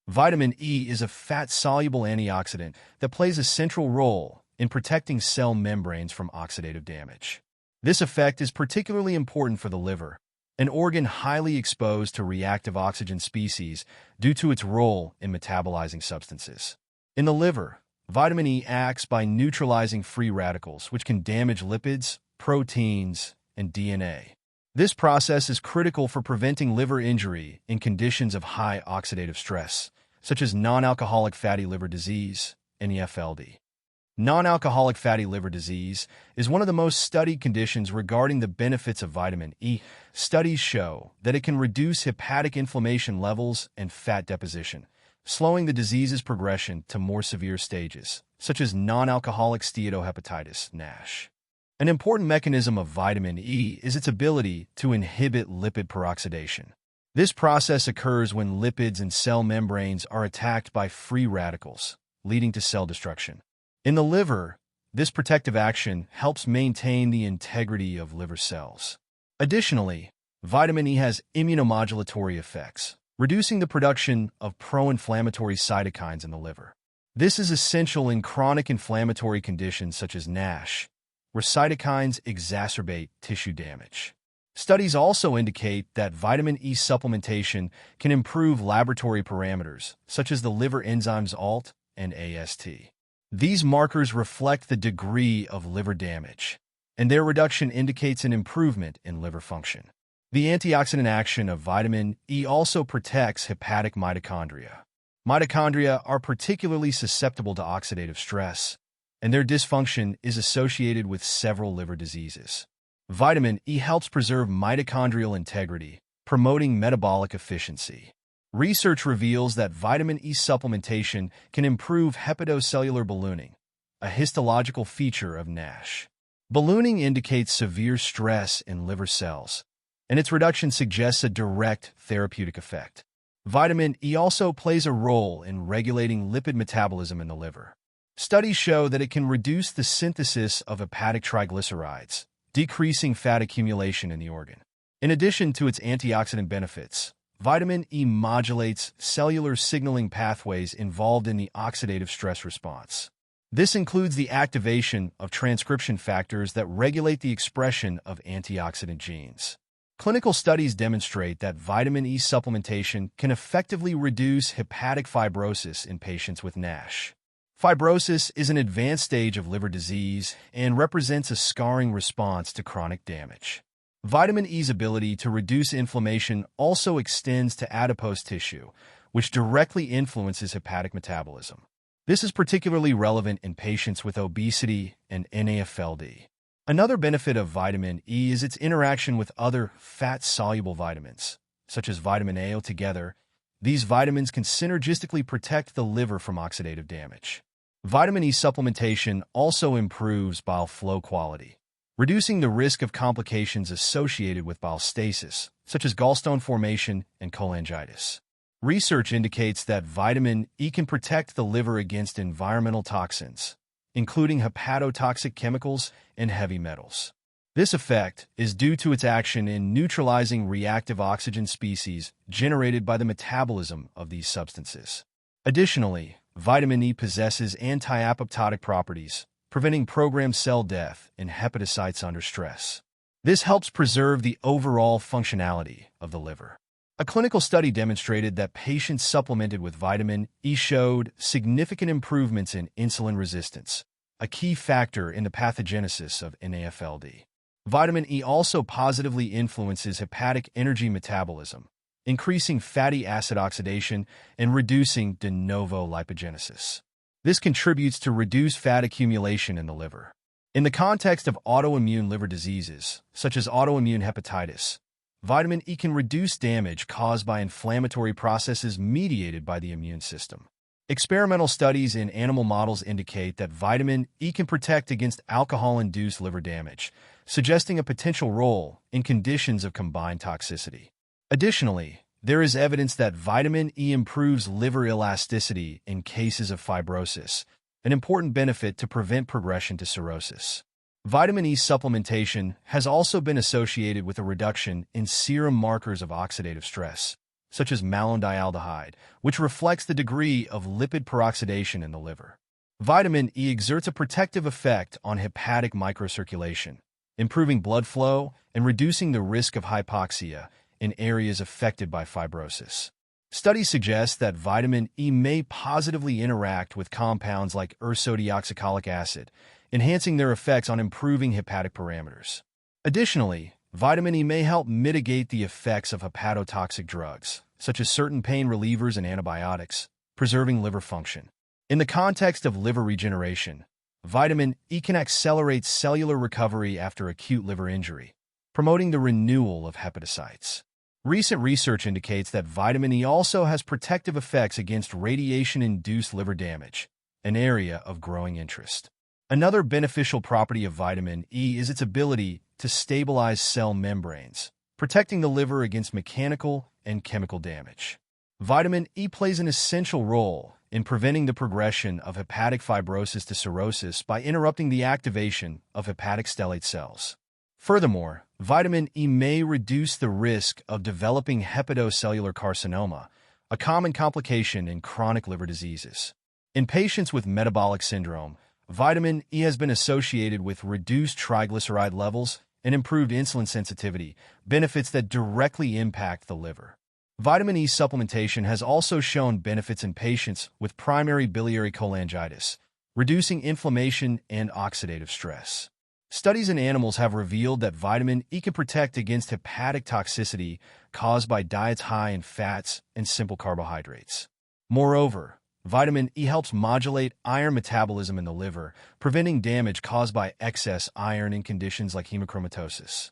Vitamin E is a fat-soluble antioxidant that plays a central role in protecting cell membranes from oxidative damage. This effect is particularly important for the liver, an organ highly exposed to reactive oxygen species due to its role in metabolizing substances. In the liver, vitamin E acts by neutralizing free radicals, which can damage lipids, proteins, and DNA. This process is critical for preventing liver injury in conditions of high oxidative stress, such as non-alcoholic fatty liver disease, NAFLD. Non-alcoholic fatty liver disease is one of the most studied conditions regarding the benefits of vitamin E. Studies show that it can reduce hepatic inflammation levels and fat deposition, slowing the disease's progression to more severe stages, such as non-alcoholic steatohepatitis, NASH. An important mechanism of vitamin E is its ability to inhibit lipid peroxidation. This process occurs when lipids and cell membranes are attacked by free radicals, leading to cell destruction. In the liver, this protective action helps maintain the integrity of liver cells. Additionally, vitamin E has immunomodulatory effects, reducing the production of pro-inflammatory cytokines in the liver. This is essential in chronic inflammatory conditions such as NASH, where cytokines exacerbate tissue damage. Studies also indicate that vitamin E supplementation can improve laboratory parameters, such as the liver enzymes ALT and AST. These markers reflect the degree of liver damage, and their reduction indicates an improvement in liver function. The antioxidant action of vitamin E also protects hepatic mitochondria. Mitochondria are particularly susceptible to oxidative stress, and their dysfunction is associated with several liver diseases. Vitamin E helps preserve mitochondrial integrity, promoting metabolic efficiency. Research reveals that vitamin E supplementation can improve hepatocellular ballooning, a histological feature of NASH. Ballooning indicates severe stress in liver cells, and its reduction suggests a direct therapeutic effect. Vitamin E also plays a role in regulating lipid metabolism in the liver. Studies show that it can reduce the synthesis of hepatic triglycerides, decreasing fat accumulation in the organ. In addition to its antioxidant benefits, vitamin E modulates cellular signaling pathways involved in the oxidative stress response. This includes the activation of transcription factors that regulate the expression of antioxidant genes. Clinical studies demonstrate that vitamin E supplementation can effectively reduce hepatic fibrosis in patients with NASH. Fibrosis is an advanced stage of liver disease and represents a scarring response to chronic damage. Vitamin E's ability to reduce inflammation also extends to adipose tissue, which directly influences hepatic metabolism. This is particularly relevant in patients with obesity and NAFLD. Another benefit of vitamin E is its interaction with other fat-soluble vitamins, such as vitamin A. Together, these vitamins can synergistically protect the liver from oxidative damage. Vitamin E supplementation also improves bile flow quality, reducing the risk of complications associated with bile stasis, such as gallstone formation and cholangitis. Research indicates that vitamin E can protect the liver against environmental toxins, including hepatotoxic chemicals and heavy metals. This effect is due to its action in neutralizing reactive oxygen species generated by the metabolism of these substances. Additionally, vitamin E possesses anti-apoptotic properties, preventing programmed cell death in hepatocytes under stress. This helps preserve the overall functionality of the liver. A clinical study demonstrated that patients supplemented with vitamin E showed significant improvements in insulin resistance, a key factor in the pathogenesis of NAFLD. Vitamin E also positively influences hepatic energy metabolism, increasing fatty acid oxidation and reducing de novo lipogenesis. This contributes to reduced fat accumulation in the liver. In the context of autoimmune liver diseases, such as autoimmune hepatitis, vitamin E can reduce damage caused by inflammatory processes mediated by the immune system. Experimental studies in animal models indicate that vitamin E can protect against alcohol-induced liver damage, suggesting a potential role in conditions of combined toxicity. Additionally, there is evidence that vitamin E improves liver elasticity in cases of fibrosis, an important benefit to prevent progression to cirrhosis. Vitamin E supplementation has also been associated with a reduction in serum markers of oxidative stress, such as malondialdehyde, which reflects the degree of lipid peroxidation in the liver. Vitamin E exerts a protective effect on hepatic microcirculation, improving blood flow and reducing the risk of hypoxia in areas affected by fibrosis. Studies suggest that vitamin E may positively interact with compounds like ursodeoxycholic acid, enhancing their effects on improving hepatic parameters. Additionally, vitamin E may help mitigate the effects of hepatotoxic drugs, such as certain pain relievers and antibiotics, preserving liver function. In the context of liver regeneration, vitamin E can accelerate cellular recovery after acute liver injury, promoting the renewal of hepatocytes. Recent research indicates that vitamin E also has protective effects against radiation-induced liver damage, an area of growing interest. Another beneficial property of vitamin E is its ability to stabilize cell membranes, protecting the liver against mechanical and chemical damage. Vitamin E plays an essential role in preventing the progression of hepatic fibrosis to cirrhosis by interrupting the activation of hepatic stellate cells. Furthermore, vitamin E may reduce the risk of developing hepatocellular carcinoma, a common complication in chronic liver diseases. In patients with metabolic syndrome, vitamin E has been associated with reduced triglyceride levels and improved insulin sensitivity, benefits that directly impact the liver. Vitamin E supplementation has also shown benefits in patients with primary biliary cholangitis, reducing inflammation and oxidative stress. Studies in animals have revealed that vitamin E can protect against hepatic toxicity caused by diets high in fats and simple carbohydrates. Moreover, vitamin E helps modulate iron metabolism in the liver, preventing damage caused by excess iron in conditions like hemochromatosis.